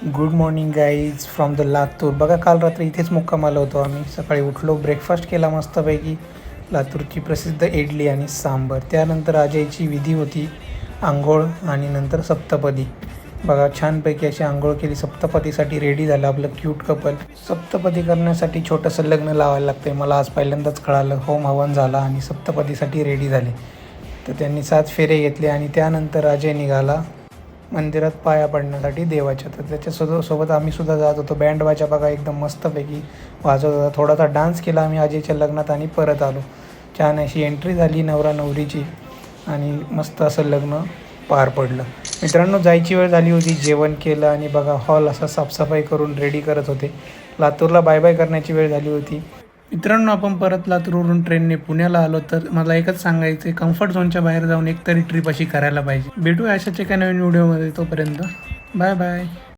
Good morning guys from the Latur. बघा, काल रात्री इथेच मुक्काम आलो होतो आम्ही. सकाळी उठलो, ब्रेकफास्ट केला मस्तपैकी, लातूरची प्रसिद्ध इडली आणि सांबर. त्यानंतर आजयची विधी होती, आंघोळ आणि नंतर सप्तपदी. बघा, छानपैकी अशी आंघोळ केली, सप्तपदीसाठी रेडी झालं आपलं क्यूट कपल. सप्तपदी करण्यासाठी छोटंसं लग्न लावायला लागतं आहे, मला आज पहिल्यांदाच कळालं. होम हवन झाला आणि सप्तपदीसाठी रेडी झाले. तर त्यांनी 7 फेरे घेतले आणि त्यानंतर अजय निघाला मंदिरात पाया पडण्यासाठी देवाच्या. तर त्याच्यासोबत आम्ही सुद्धा जात होतो. बँड वाजा बघा एकदम मस्तपैकी वाजवत होता. थोडासा डान्स केला आम्ही अजयच्या लग्नात आणि परत आलो. छान अशी एंट्री झाली नवरा नवरीची आणि मस्त असं लग्न पार पडलं. मित्रांनो, जायची वेळ झाली होती, जेवण केलं आणि बघा हॉल असा साफसफाई करून रेडी करत होते. लातूरला बाय बाय करण्याची वेळ झाली होती. मित्रांनो, आपण परत लातूरवरून ट्रेनने पुण्याला आलो. तर मला एकच सांगायचं आहे, कम्फर्ट झोनच्या बाहेर जाऊन एकतरी ट्रिप अशी करायला पाहिजे. भेटूया अशाच एका नवीन व्हिडिओमध्ये. तोपर्यंत बाय बाय.